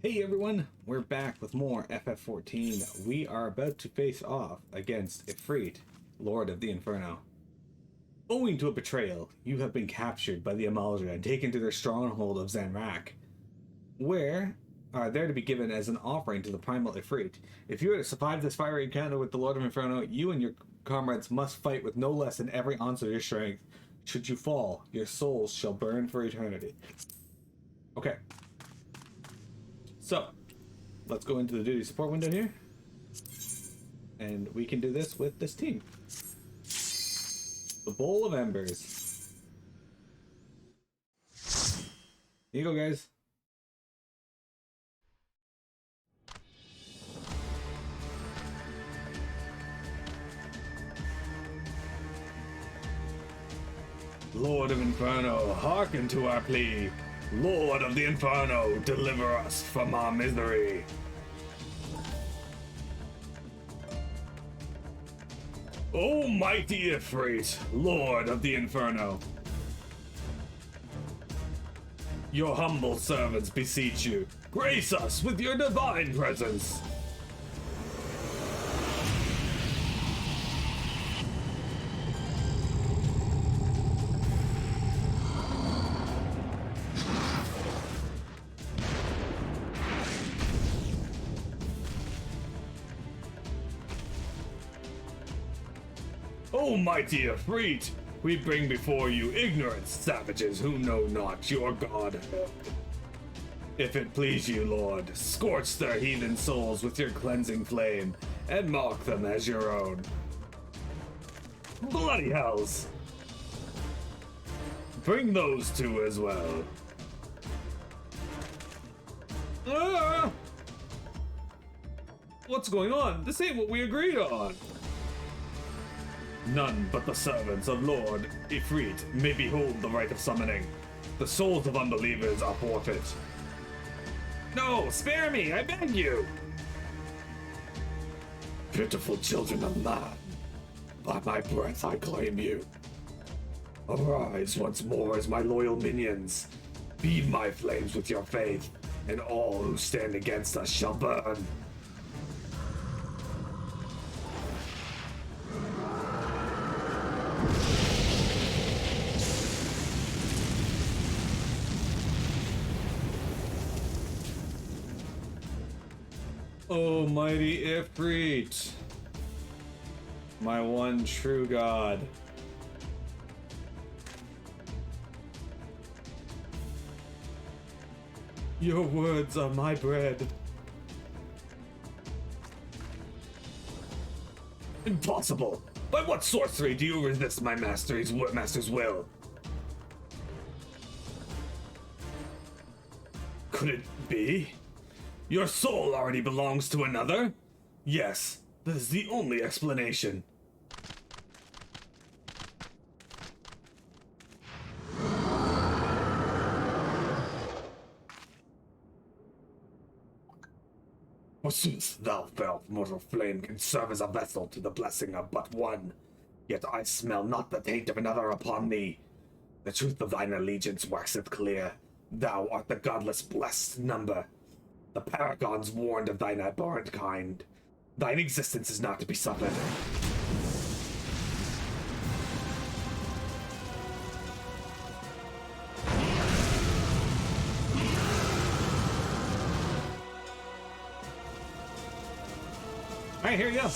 Hey everyone, we're back with more FF14. We are about to face off against Ifrit, Lord of the Inferno. Owing to a betrayal, you have been captured by the Amal'jaa and taken to their stronghold of Zanrak, where are there to be given as an offering to the primal Ifrit. If you are to survive this fiery encounter with the Lord of Inferno, you and your comrades must fight with no less than every ounce of your strength. Should you fall, your souls shall burn for eternity. Okay. So, let's go into the duty support window here. And we can do this with this team. The Bowl of Embers. Here you go, guys. Lord of Inferno, hearken to our plea. Lord of the Inferno, deliver us from our misery. O mighty Ifrit, Lord of the Inferno, your humble servants beseech you, grace us with your divine presence. O mighty Ifrit, we bring before you ignorant savages who know not your godhead. If it please you, Lord, scorch their heathen souls with your cleansing flame, and mark them as your own. Bloody hells! Bring those two as well. Ah! What's going on? This ain't what we agreed on. None but the servants of Lord Ifrit may behold the rite of summoning. The souls of unbelievers are forfeit. No, spare me, I beg you! Pitiful children of man, by my breath I claim you. Arise once more as my loyal minions. Feed my flames with your faith, and all who stand against us shall burn. Oh, mighty Ifrit, my one true god. Your words are my bread. Impossible! By what sorcery do you resist my master's will? Could it be? Your soul already belongs to another? Yes, that is the only explanation. Forsooth, thou fell mortal flame can serve as a vessel to the blessing of but one. Yet I smell not the taint of another upon thee. The truth of thine allegiance waxeth clear. Thou art the godless blessed number. The paragons warned of thine abhorrent kind. Thine existence is not to be suffered. Alright, here you go.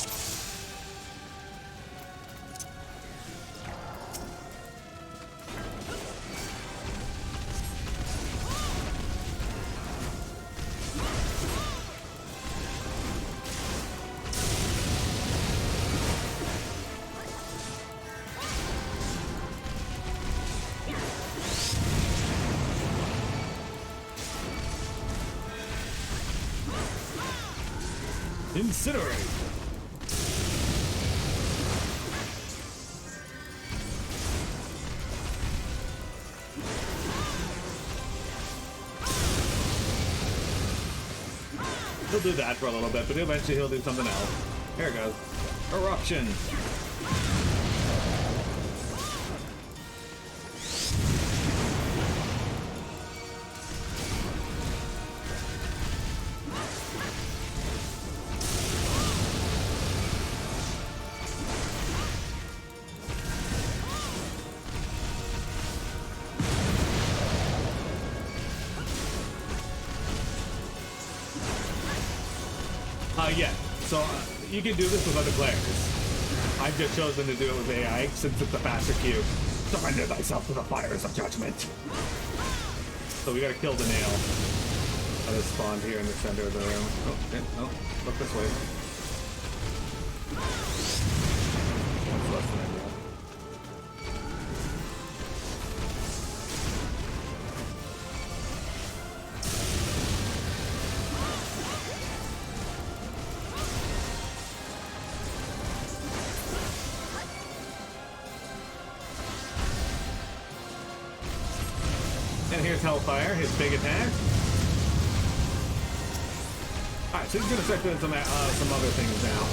Incinerate! He'll do that for a little bit, but eventually he'll do something else. Here it goes. Eruption! Yeah. So you can do this with other players. I've just chosen to do it with AI since it's a faster queue. Surrender thyself to the fires of judgment. So we gotta kill the nail that is spawned here in the center of the room. Oh, okay, no, look this way. That's less than ideal. And here's Hellfire, his big attack. Alright, so he's gonna start doing some other things now.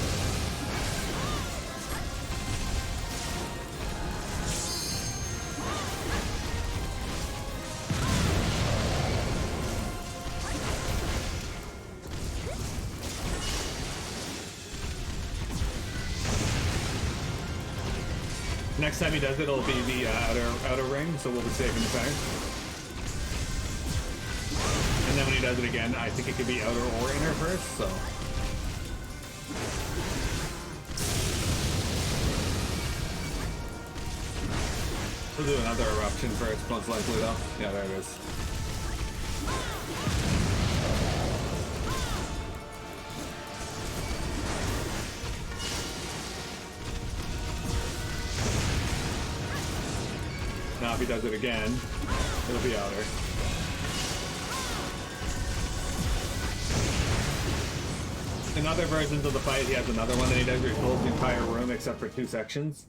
Next time he does it, it'll be the outer ring, so we'll be saving the fire. And then when he does it again, I think it could be outer or inner first, so. We'll do another eruption first, most likely though. Yeah, there it is. Now if he does it again, it'll be outer. In other versions of the fight, he has another one that he does where he pulls the entire room except for 2 sections.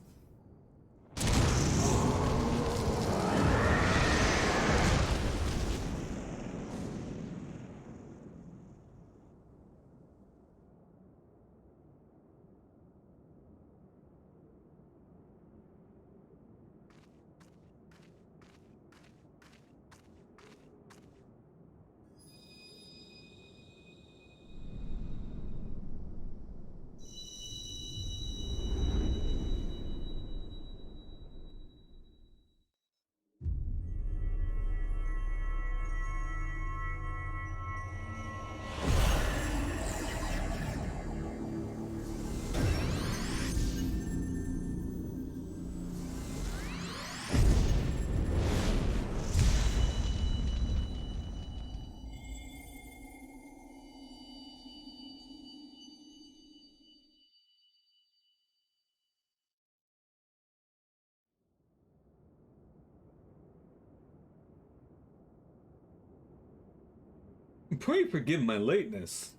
Pray forgive my lateness.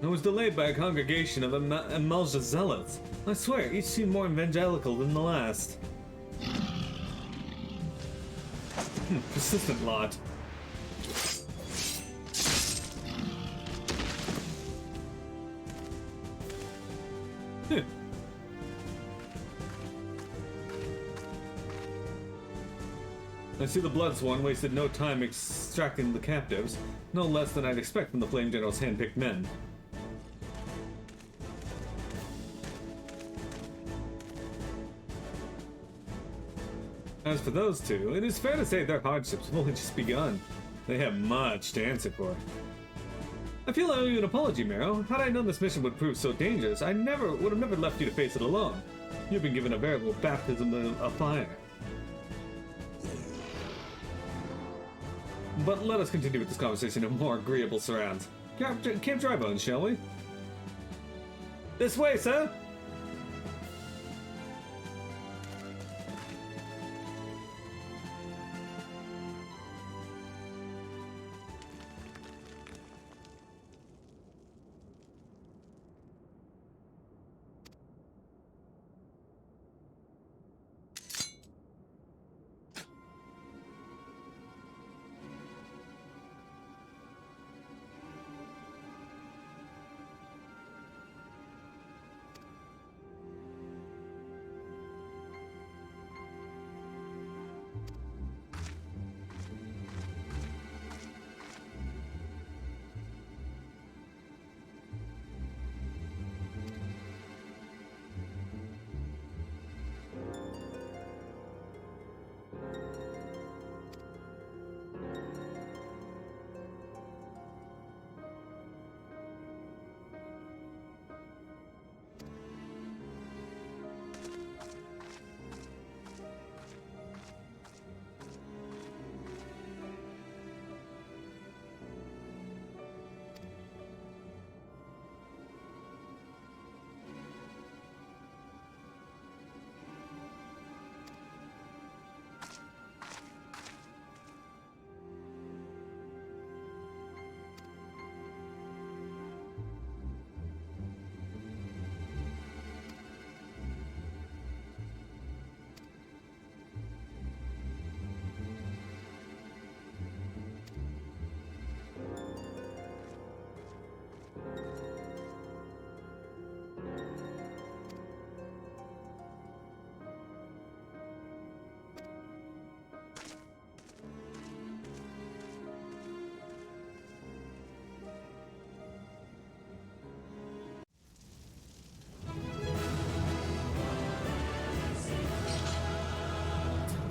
I was delayed by a congregation of Amal'jaa zealots. I swear, each seemed more evangelical than the last. Persistent lot. I see the Bloodsworn wasted no time extracting the captives, no less than I'd expect from the Flame General's hand-picked men. As for those two, it is fair to say their hardships have only just begun. They have much to answer for. I feel I owe you an apology, Marrow. Had I known this mission would prove so dangerous, I would have never left you to face it alone. You've been given a veritable baptism of fire. But let us continue with this conversation in more agreeable surrounds. Camp Drybones, shall we? This way, sir!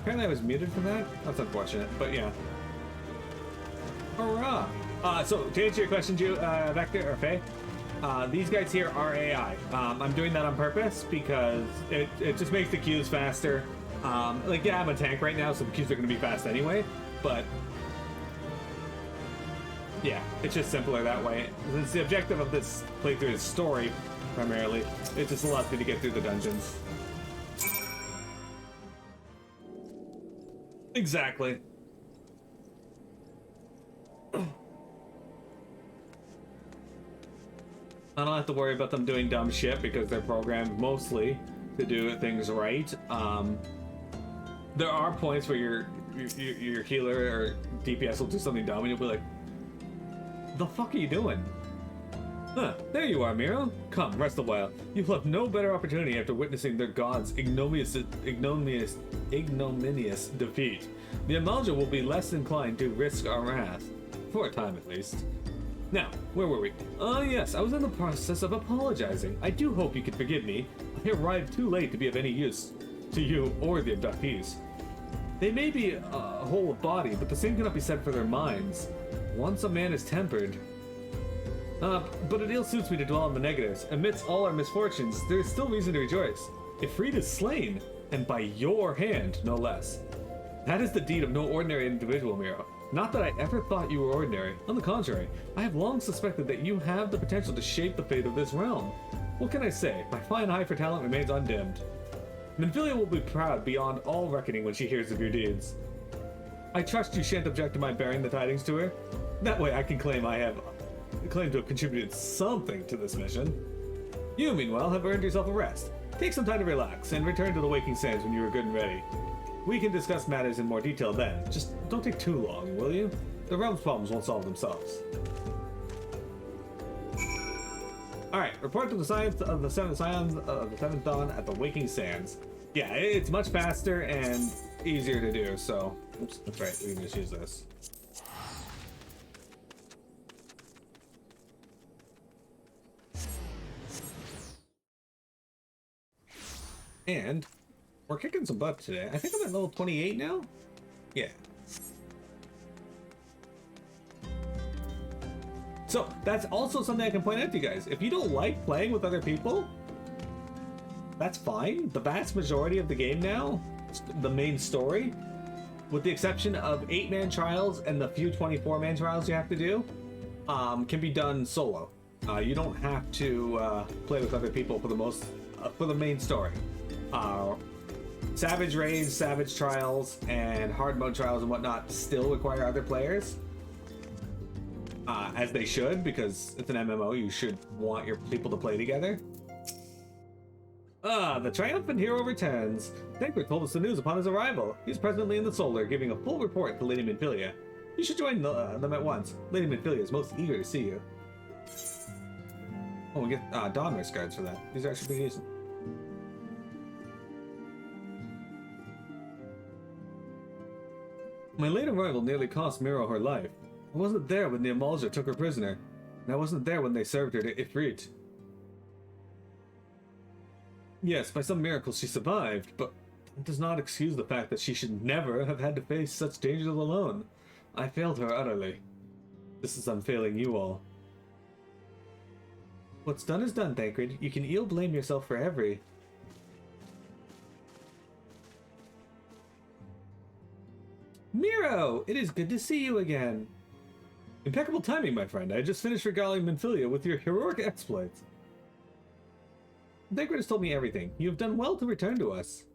Apparently I was muted for that? That's unfortunate, but yeah. Hurrah! So, to answer your question, Vector, or Faye, these guys here are AI. I'm doing that on purpose because it just makes the queues faster. Like, yeah, I'm a tank right now, so the queues are going to be fast anyway, but yeah, it's just simpler that way. Since the objective of this playthrough is story, primarily, it just allows me to get through the dungeons. Exactly. I don't have to worry about them doing dumb shit because they're programmed mostly to do things right. There are points where your healer or DPS will do something dumb and you'll be like, the fuck are you doing? Huh, there you are, Miro. Come, rest a while. You'll have no better opportunity after witnessing their god's ignominious defeat. The Amal'jaa will be less inclined to risk our wrath. For a time, at least. Now, where were we? Yes, I was in the process of apologizing. I do hope you can forgive me. I arrived too late to be of any use to you or the abductees. They may be whole of body, but the same cannot be said for their minds. Once a man is tempered... but it ill suits me to dwell on the negatives. Amidst all our misfortunes, there is still reason to rejoice. Ifrit is slain, and by your hand, no less. That is the deed of no ordinary individual, Miro. Not that I ever thought you were ordinary. On the contrary, I have long suspected that you have the potential to shape the fate of this realm. What can I say? My fine eye for talent remains undimmed. Minfilia will be proud beyond all reckoning when she hears of your deeds. I trust you shan't object to my bearing the tidings to her. That way I can claim to have contributed something to this mission. You, meanwhile, have earned yourself a rest. Take some time to relax and return to the Waking Sands when you are good and ready. We can discuss matters in more detail then. Just don't take too long, will you? The realm's problems won't solve themselves. Alright, report to the science of the Seventh Scions of the Seventh Dawn at the Waking Sands. Yeah, it's much faster and easier to do, so... Oops, that's right, we can just use this. And we're kicking some butt today. I think I'm at level 28 now? Yeah. So, that's also something I can point out to you guys. If you don't like playing with other people, that's fine. The vast majority of the game now, the main story, with the exception of 8-man trials and the few 24-man trials you have to do, can be done solo. You don't have to play with other people for the main story. Savage raids, savage trials, and hard mode trials and whatnot still require other players, as they should, because it's an MMO. You should want your people to play together. The triumphant hero returns. Dankler told us the news upon his arrival. He's presently in the Solar, giving a full report to Lady Minfilia. You should join them at once. Lady Minfilia is most eager to see you. Oh, we get Dawn Race guards for that. These are actually pretty decent. My late arrival nearly cost Miro her life. I wasn't there when the Amal'jaa took her prisoner, and I wasn't there when they served her to Ifrit. Yes, by some miracle she survived, but it does not excuse the fact that she should never have had to face such dangers alone. I failed her utterly. Just as I'm failing you all. What's done is done, Thancred. You can ill blame yourself for every... Miro! It is good to see you again. Impeccable timing, my friend. I just finished regaling Minfilia with your heroic exploits. Thancred has told me everything. You have done well to return to us.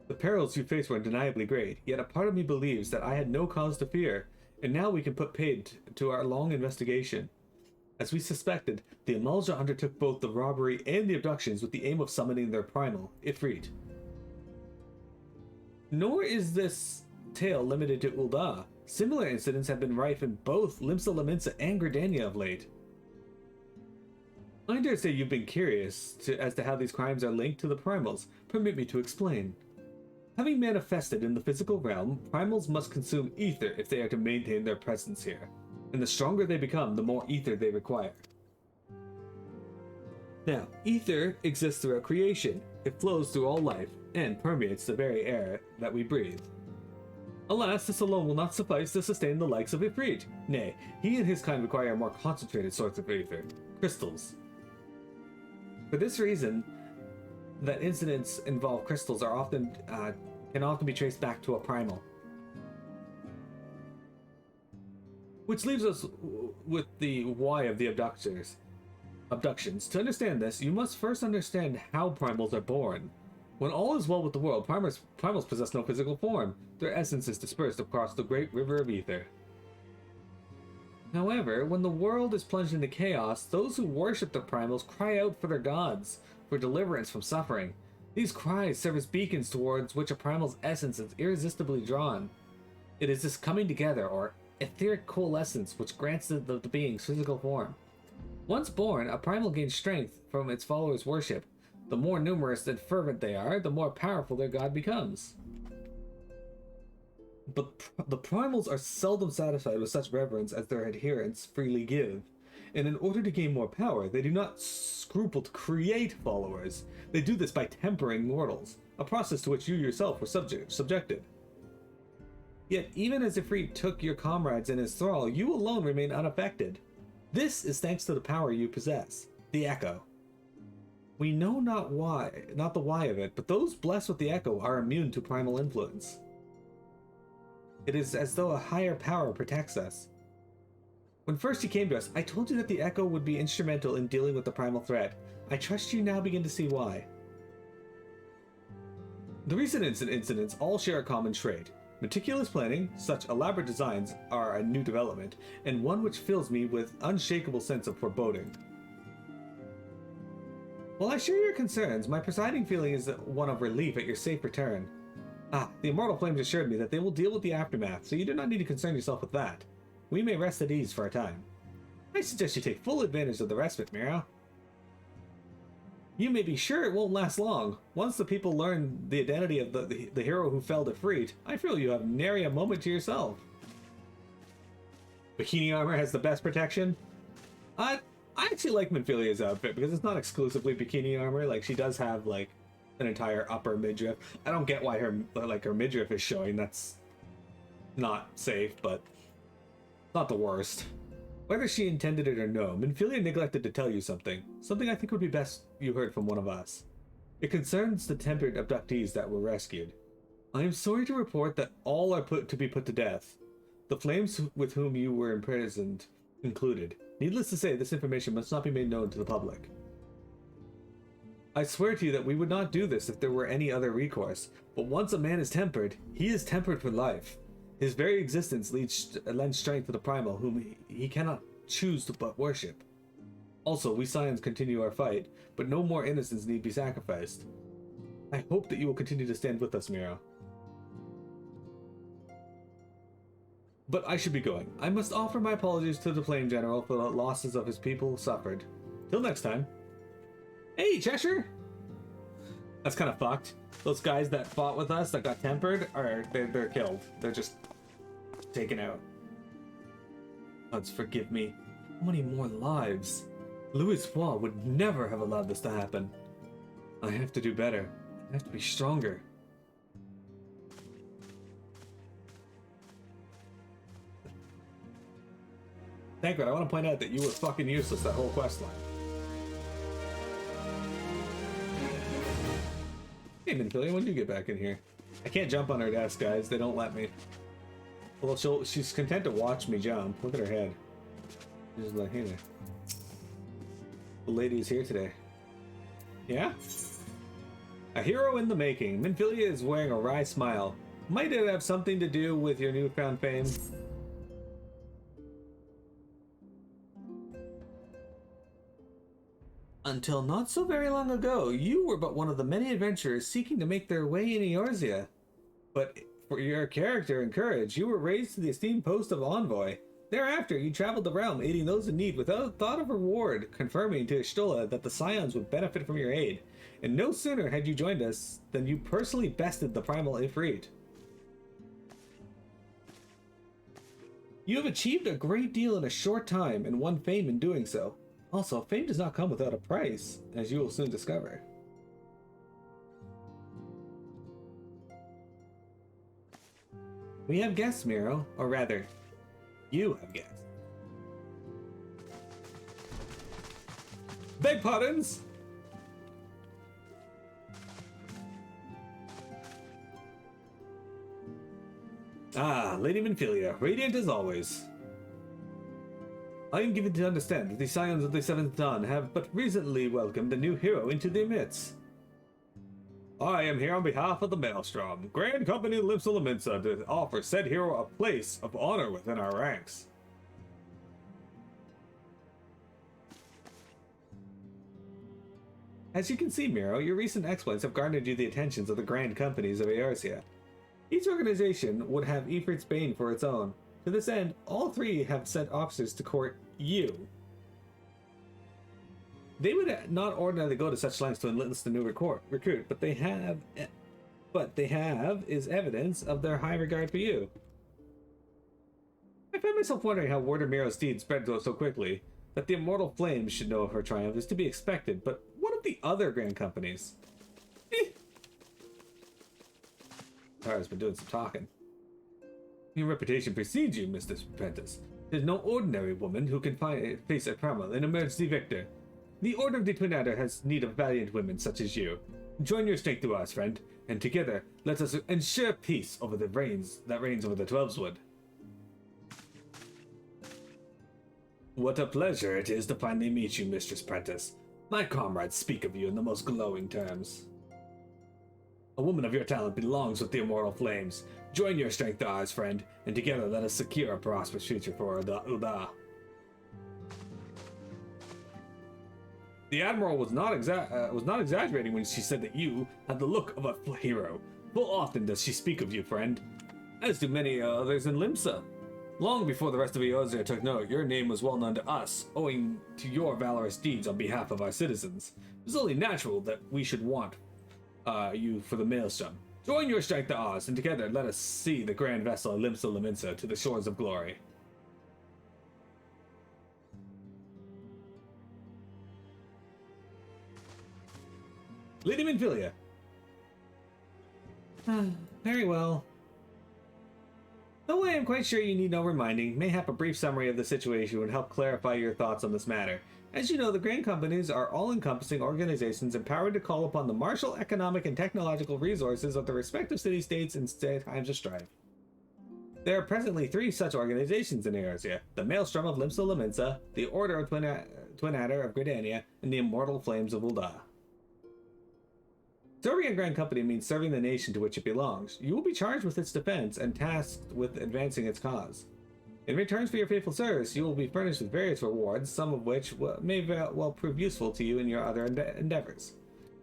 The perils you faced were undeniably great, yet a part of me believes that I had no cause to fear, and now we can put paid to our long investigation. As we suspected, the Amal'jaa undertook both the robbery and the abductions with the aim of summoning their primal, Ifrit. Nor is this tale limited to Ul'dah. Similar incidents have been rife in both Limsa Lominsa and Gridania of late. I dare say you've been curious as to how these crimes are linked to the primals. Permit me to explain. Having manifested in the physical realm, primals must consume ether if they are to maintain their presence here. And the stronger they become, the more ether they require. Now, ether exists throughout creation. It flows through all life and permeates the very air that we breathe. Alas, this alone will not suffice to sustain the likes of Ifrit. Nay, he and his kind require more concentrated sorts of ether, crystals. For this reason, that incidents involve crystals are often can often be traced back to a primal. Which leaves us with the why of the abductions. To understand this, you must first understand how primals are born. When all is well with the world, primals possess no physical form. Their essence is dispersed across the great river of ether. However, when the world is plunged into chaos, those who worship the primals cry out for their gods, for deliverance from suffering. These cries serve as beacons towards which a primal's essence is irresistibly drawn. It is this coming together, or etheric coalescence, which grants the being's physical form. Once born, a primal gains strength from its followers' worship. The more numerous and fervent they are, the more powerful their god becomes. But the primals are seldom satisfied with such reverence as their adherents freely give. And in order to gain more power, they do not scruple to create followers. They do this by tempering mortals, a process to which you yourself were subjected. Yet even as Ifrit took your comrades in his thrall, you alone remain unaffected. This is thanks to the power you possess, the Echo. We know not the why of it, but those blessed with the Echo are immune to primal influence. It is as though a higher power protects us. When first you came to us, I told you that the Echo would be instrumental in dealing with the primal threat. I trust you now begin to see why. The recent incidents all share a common trait. Meticulous planning, such elaborate designs are a new development, and one which fills me with unshakable sense of foreboding. While I share your concerns, my presiding feeling is one of relief at your safe return. The Immortal Flames assured me that they will deal with the aftermath, so you do not need to concern yourself with that. We may rest at ease for a time. I suggest you take full advantage of the respite, Mira. You may be sure it won't last long. Once the people learn the identity of the hero who fell Ifrit, I feel you have nary a moment to yourself. Bikini armor has the best protection? I actually like Minfilia's outfit because it's not exclusively bikini armor. Like, she does have like an entire upper midriff. I don't get why her midriff is showing. That's not safe, but not the worst. Whether she intended it or no, Minfilia neglected to tell you something. Something I think would be best you heard from one of us. It concerns the tempered abductees that were rescued. I am sorry to report that all are put to death. The flames with whom you were imprisoned included. Needless to say, this information must not be made known to the public. I swear to you that we would not do this if there were any other recourse, but once a man is tempered, he is tempered for life. His very existence lends strength to the primal, whom he cannot choose to but worship. Also, we Scions continue our fight, but no more innocents need be sacrificed. I hope that you will continue to stand with us, Mira. But I should be going. I must offer my apologies to the Flame General for the losses of his people suffered. Till next time. Hey, Cheshire! That's kind of fucked. Those guys that fought with us that got tempered, they're killed. They're just taken out. Gods forgive me. How many more lives? Louis Foy would never have allowed this to happen. I have to do better. I have to be stronger. Tancred, I want to point out that you were fucking useless that whole quest line. Hey, Minfilia, when did you get back in here? I can't jump on her desk, guys. They don't let me. Well, she's content to watch me jump. Look at her head. She's like, hey there. The lady is here today. Yeah? A hero in the making. Minfilia is wearing a wry smile. Might it have something to do with your newfound fame? Until not so very long ago, you were but one of the many adventurers seeking to make their way in Eorzea. But for your character and courage, you were raised to the esteemed post of envoy. Thereafter, you traveled the realm, aiding those in need without thought of reward, confirming to Y'shtola that the Scions would benefit from your aid. And no sooner had you joined us than you personally bested the primal Ifrit. You have achieved a great deal in a short time and won fame in doing so. Also, fame does not come without a price, as you will soon discover. We have guests, Miro. Or rather, you have guests. Beg pardons! Ah, Lady Minfilia, radiant as always. I am given to understand that the Scions of the Seventh Dawn have but recently welcomed a new hero into their midst. I am here on behalf of the Maelstrom, Grand Company Limsa Lominsa, to offer said hero a place of honor within our ranks. As you can see, Miro, your recent exploits have garnered you the attentions of the Grand Companies of Eorzea. Each organization would have Ifrit's Bane for its own. To this end, all three have sent officers to court you. They would not ordinarily go to such lengths to enlist a new recruit, but they have is evidence of their high regard for you. I find myself wondering how word of Miro's deed spread so quickly. That the immortal flames should know of her triumph is to be expected, but what of the other Grand Companies? Tara's been doing some talking. Your reputation precedes you, Mr. Prentice. There's no ordinary woman who can face a Primal and emerge the victor. The Order of the Twin Adder has need of valiant women such as you. Join your strength to ours, friend, and together let us ensure peace over the reigns over the Twelveswood. What a pleasure it is to finally meet you, Mistress Prentice. My comrades speak of you in the most glowing terms. A woman of your talent belongs with the immortal flames. Join your strength to ours, friend, and together let us secure a prosperous future for Ul'dah. The Admiral was not exaggerating when she said that you had the look of a hero. Full often does she speak of you, friend, as do many others in Limsa. Long before the rest of Eorzea took note, your name was well known to us, owing to your valorous deeds on behalf of our citizens. It was only natural that we should want you for the Maelstrom. Join your strength to ours, and together let us see the grand vessel Limsa Lominsa to the shores of glory. Lady Minfilia. Very well. Though I am quite sure you need no reminding, mayhap a brief summary of the situation would help clarify your thoughts on this matter. As you know, the Grand Companies are all-encompassing organizations empowered to call upon the martial, economic, and technological resources of the respective city-states in times of strife. There are presently 3 such organizations in Eorzea: the Maelstrom of Limsa Lominsa, the Order of Twin Adder of Gridania, and the Immortal Flames of Ul'dah. Serving a Grand Company means serving the nation to which it belongs. You will be charged with its defense and tasked with advancing its cause. In return for your faithful service, you will be furnished with various rewards, some of which may well prove useful to you in your other endeavors.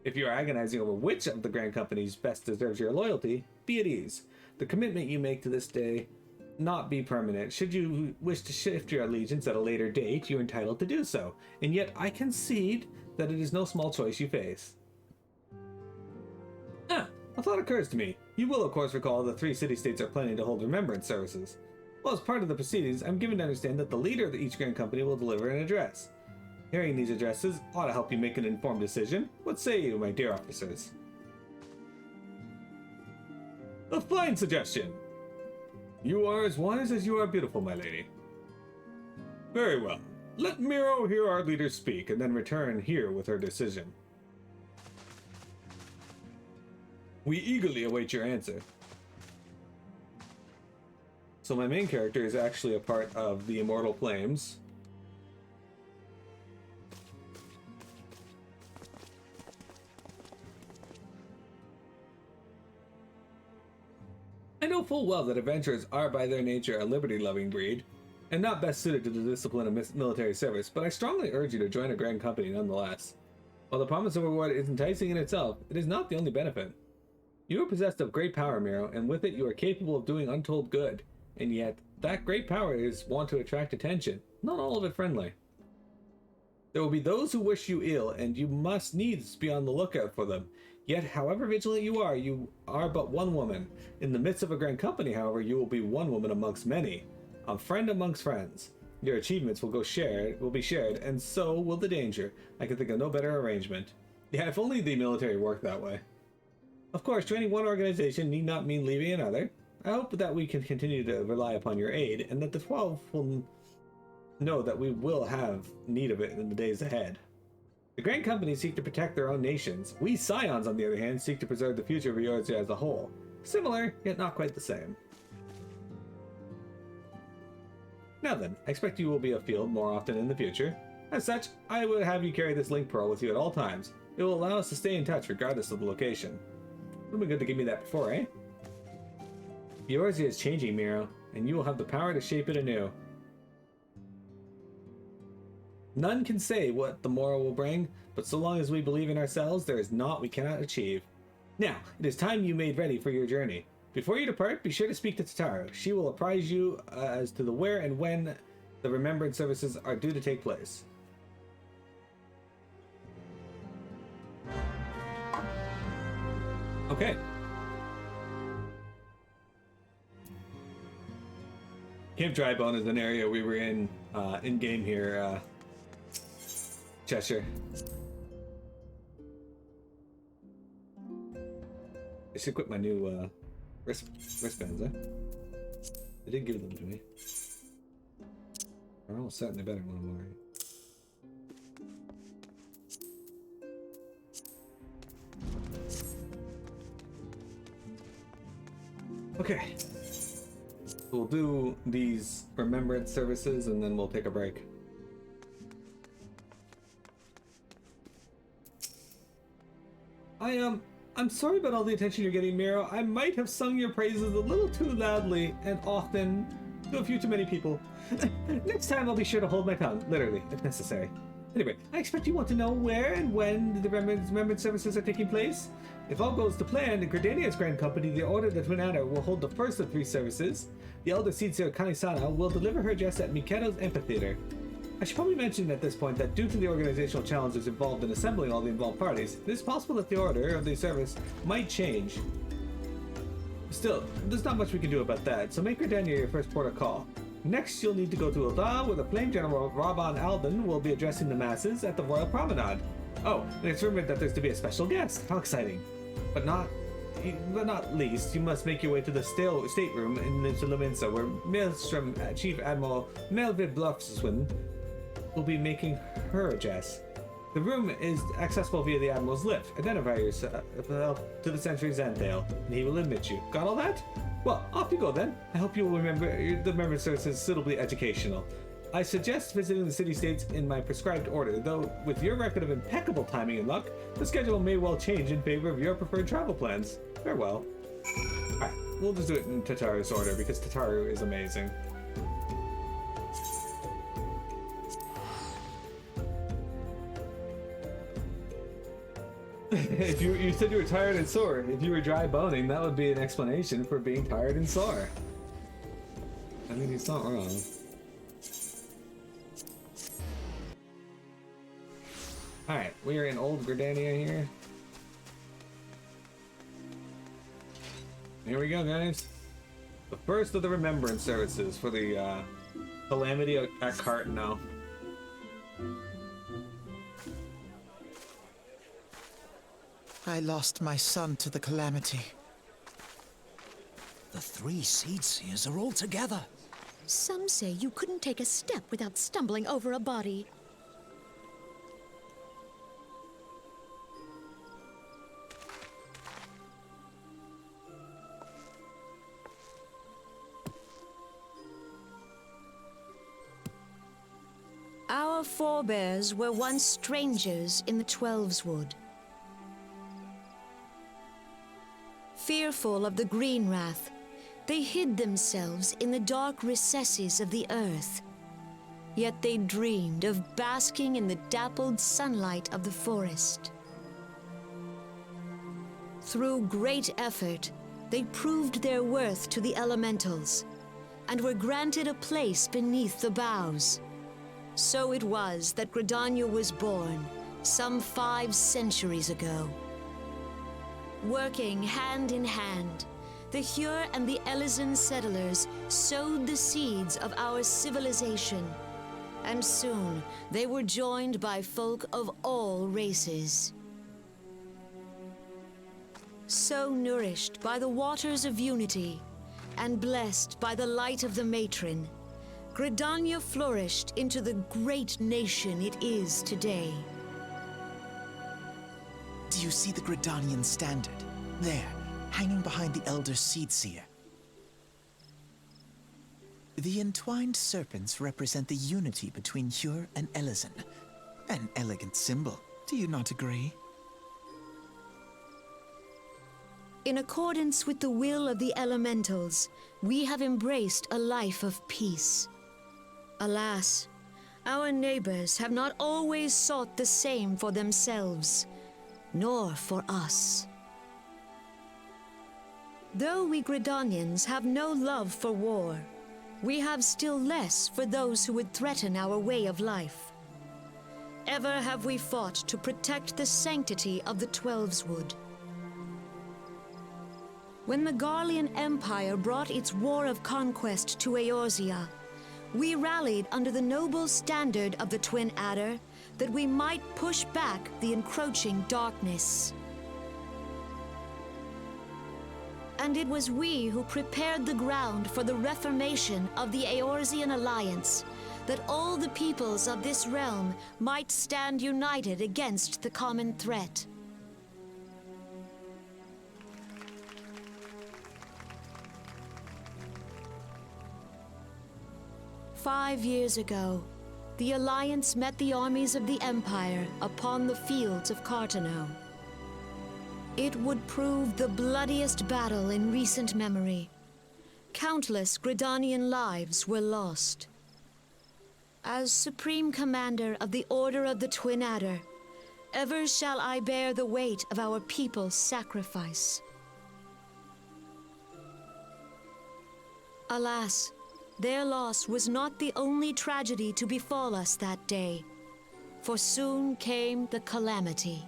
If you are agonizing over which of the Grand Companies best deserves your loyalty, be at ease. The commitment you make to this day not be permanent. Should you wish to shift your allegiance at a later date, you are entitled to do so. And yet I concede that it is no small choice you face. A thought occurs to me. You will, of course, recall that 3 city-states are planning to hold remembrance services. Well, as part of the proceedings, I'm given to understand that the leader of each Grand Company will deliver an address. Hearing these addresses ought to help you make an informed decision. What say you, my dear officers? A fine suggestion! You are as wise as you are beautiful, my lady. Very well. Let Miro hear our leader speak, and then return here with her decision. We eagerly await your answer. So my main character is actually a part of the Immortal Flames. I know full well that adventurers are by their nature a liberty-loving breed, and not best suited to the discipline of military service, but I strongly urge you to join a Grand Company nonetheless. While the promise of reward is enticing in itself, it is not the only benefit. You are possessed of great power, Miro, and with it you are capable of doing untold good. And yet, that great power is wont to attract attention, not all of it friendly. There will be those who wish you ill, and you must needs be on the lookout for them. Yet, however vigilant you are but one woman. In the midst of a Grand Company, however, you will be one woman amongst many, a friend amongst friends. Your achievements will be shared, and so will the danger. I can think of no better arrangement. Yeah, if only the military worked that way. Of course, joining one organization need not mean leaving another. I hope that we can continue to rely upon your aid, and that the 12 will know that we will have need of it in the days ahead. The Grand Companies seek to protect their own nations. We Scions, on the other hand, seek to preserve the future of Eorzea as a whole. Similar, yet not quite the same. Now then, I expect you will be afield more often in the future. As such, I would have you carry this link pearl with you at all times. It will allow us to stay in touch regardless of the location. It would be good to give me that before, eh? Eorzea is changing, Miro, and you will have the power to shape it anew. None can say what the morrow will bring, but so long as we believe in ourselves, there is naught we cannot achieve. Now, it is time you made ready for your journey. Before you depart, be sure to speak to Tataru. She will apprise you as to the where and when the remembrance services are due to take place. Okay. Camp Drybone is an area we were in game here, Cheshire. I should equip my new wristbands, eh? They did give them to me. They're almost certainly better than what I'm wearing. Okay. We'll do these remembrance services and then we'll take a break. I'm sorry about all the attention you're getting, Miro. I might have sung your praises a little too loudly and often to a few too many people. Next time I'll be sure to hold my tongue, literally, if necessary. Anyway, I expect you want to know where and when the remembrance services are taking place. If all goes to plan, the Gridania's Grand Company, the Order of the Twin Adder, will hold the first of 3 services. The Elder Seedseer Kanisana will deliver her address at Mikedo's Amphitheater. I should probably mention at this point that due to the organizational challenges involved in assembling all the involved parties, it is possible that the order of the service might change. Still, there's not much we can do about that, so make Gridania your first port of call. Next, you'll need to go to Ul'dah, where the Flame General Rabban Alden will be addressing the masses at the Royal Promenade. Oh, and it's rumored that there's to be a special guest. How exciting. But not least, you must make your way to the stateroom in Luminsa, where Maelstrom Chief Admiral Melvid Bluffswin will be making her address. The room is accessible via the Admiral's lift. Identify yourself to the Sentry Xanthael, and he will admit you. Got all that? Well, off you go then. I hope you will remember the remembrance service is suitably educational. I suggest visiting the city-states in my prescribed order, though with your record of impeccable timing and luck, the schedule may well change in favor of your preferred travel plans. Farewell. Alright, we'll just do it in Tataru's order, because Tataru is amazing. If you said you were tired and sore, if you were dry boning, that would be an explanation for being tired and sore. I mean, he's not wrong. Alright, we are in Old Gridania here. Here we go, guys. The first of the remembrance services for the calamity at Cartano. I lost my son to the calamity. The 3 Seedseers are all together. Some say you couldn't take a step without stumbling over a body. Our forebears were once strangers in the Twelveswood. Fearful of the Green Wrath, they hid themselves in the dark recesses of the earth. Yet they dreamed of basking in the dappled sunlight of the forest. Through great effort, they proved their worth to the elementals, and were granted a place beneath the boughs. So it was that Gridania was born, some 5 centuries ago. Working hand in hand, the Hyur and the Elysian settlers sowed the seeds of our civilization, and soon they were joined by folk of all races. So nourished by the waters of unity, and blessed by the light of the matron, Gridania flourished into the great nation it is today. Do you see the Gridanian standard? There, hanging behind the Elder Seedseer. The entwined serpents represent the unity between Hjur and Ellison. An elegant symbol, do you not agree? In accordance with the will of the elementals, we have embraced a life of peace. Alas, our neighbors have not always sought the same for themselves, nor for us. Though we Gridanians have no love for war, we have still less for those who would threaten our way of life. Ever have we fought to protect the sanctity of the Twelveswood. When the Garlean Empire brought its war of conquest to Eorzea, we rallied under the noble standard of the Twin Adder that we might push back the encroaching darkness. And it was we who prepared the ground for the reformation of the Eorzean Alliance, that all the peoples of this realm might stand united against the common threat. "5 years ago, the Alliance met the armies of the Empire upon the fields of Cartano. It would prove the bloodiest battle in recent memory. Countless Gridanian lives were lost. As Supreme Commander of the Order of the Twin Adder, ever shall I bear the weight of our people's sacrifice. Alas, their loss was not the only tragedy to befall us that day, for soon came the calamity.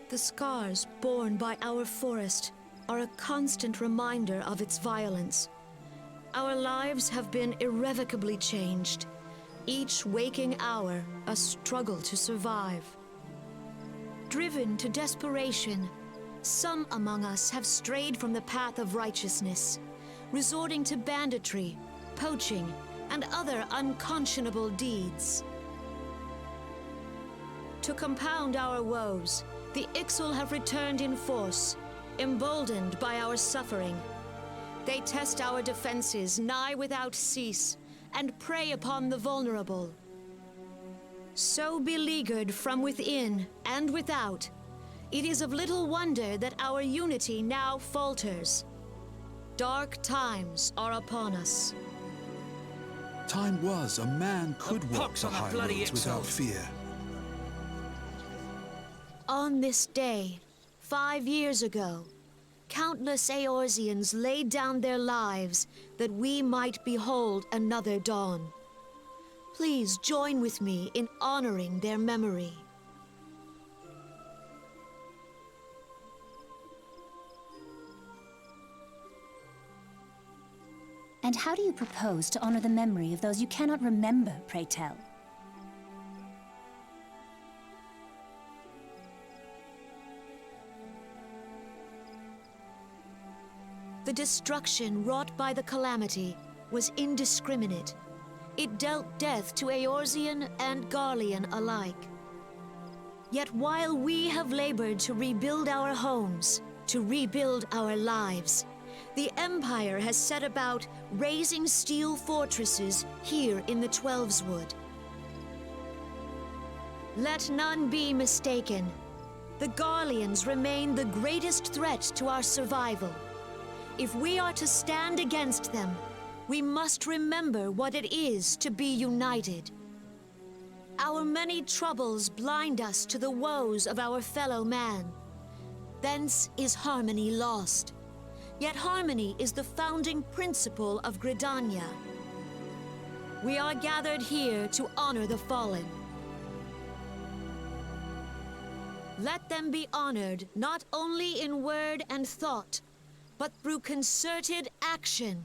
The scars borne by our forest are a constant reminder of its violence. Our lives have been irrevocably changed, each waking hour a struggle to survive. Driven to desperation, some among us have strayed from the path of righteousness, resorting to banditry, poaching, and other unconscionable deeds. To compound our woes, the Ixal have returned in force, emboldened by our suffering. They test our defenses nigh without cease, and prey upon the vulnerable. So beleaguered from within and without, it is of little wonder that our unity now falters. Dark times are upon us. Time was a man could walk pox the on that high bloody roads without Ixal. fear. On this day, 5 years ago, countless Eorzeans laid down their lives that we might behold another dawn. Please join with me in honoring their memory. And how do you propose to honor the memory of those you cannot remember, pray tell? The destruction wrought by the calamity was indiscriminate. It dealt death to Eorzean and Garlean alike. Yet while we have labored to rebuild our homes, to rebuild our lives, the Empire has set about raising steel fortresses here in the Twelveswood. Let none be mistaken. The Garleans remain the greatest threat to our survival. If we are to stand against them, we must remember what it is to be united. Our many troubles blind us to the woes of our fellow man. Thence is harmony lost. Yet harmony is the founding principle of Gridania. We are gathered here to honor the fallen. Let them be honored not only in word and thought, but through concerted action.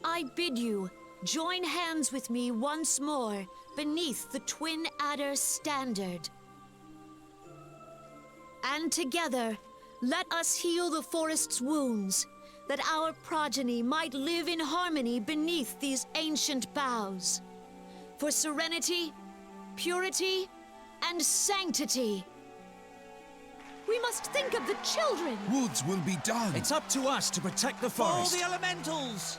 I bid you join hands with me once more beneath the Twin Adder standard. And together, let us heal the forest's wounds, that our progeny might live in harmony beneath these ancient boughs. For serenity, purity, and sanctity. We must think of the children! Woods will be done. It's up to us to protect the Follow forest. the elementals!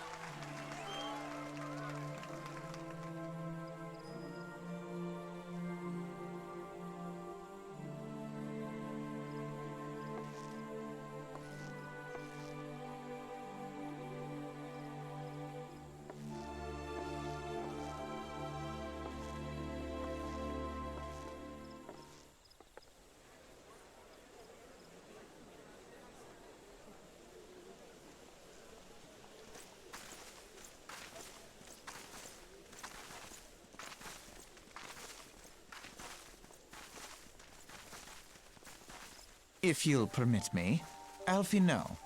If you'll permit me, Alphino.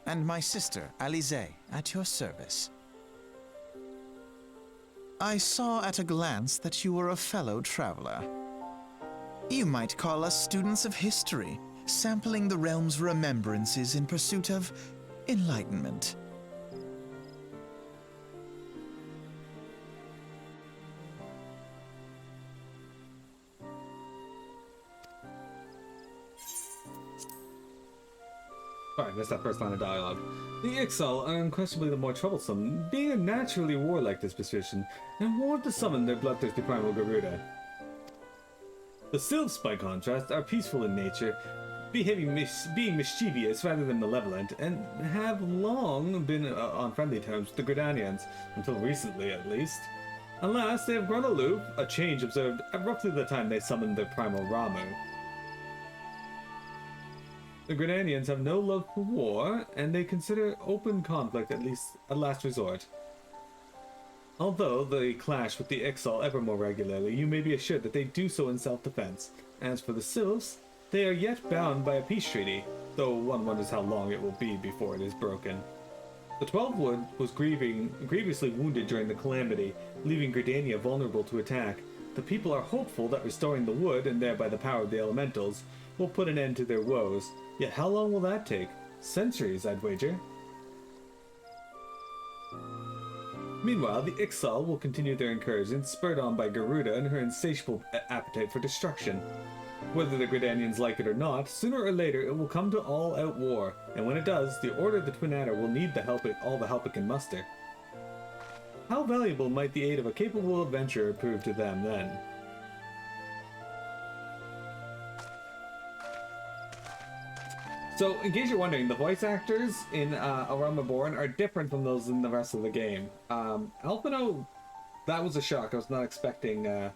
And my sister, Alize, at your service. I saw at a glance that you were a fellow traveler. You might call us students of history, sampling the realm's remembrances in pursuit of enlightenment. Sorry, I missed that first line of dialogue. The Ixal are unquestionably the more troublesome, being a naturally warlike disposition, and want to summon their bloodthirsty primal Garuda. The Sylphs, by contrast, are peaceful in nature, being mischievous rather than malevolent, and have long been on friendly terms with the Gridanians, until recently at least. Alas, they have grown aloof, a change observed at roughly the time they summoned their primal Ramu. The Gridanians have no love for war, and they consider open conflict at least a last resort. Although they clash with the Ixal ever more regularly, you may be assured that they do so in self-defense. As for the Sylphs, they are yet bound by a peace treaty, though one wonders how long it will be before it is broken. The 12 Wood was grievously wounded during the calamity, leaving Gridania vulnerable to attack. The people are hopeful that restoring the wood, and thereby the power of the elementals, will put an end to their woes. Yet how long will that take? Centuries, I'd wager. Meanwhile, the Ixal will continue their incursions, spurred on by Garuda and her insatiable appetite for destruction. Whether the Gridanians like it or not, sooner or later it will come to all-out war, and when it does, the Order of the Twin Adder will need all the help it can muster. How valuable might the aid of a capable adventurer prove to them then? So, in case you're wondering, the voice actors in A Realm Reborn are different from those in the rest of the game. Alphino, that was a shock. I was not expecting that.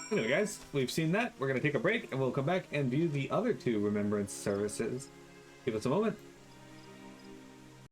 Anyway, guys, we've seen that. We're going to take a break, and we'll come back and view the other two Remembrance services. Give us a moment.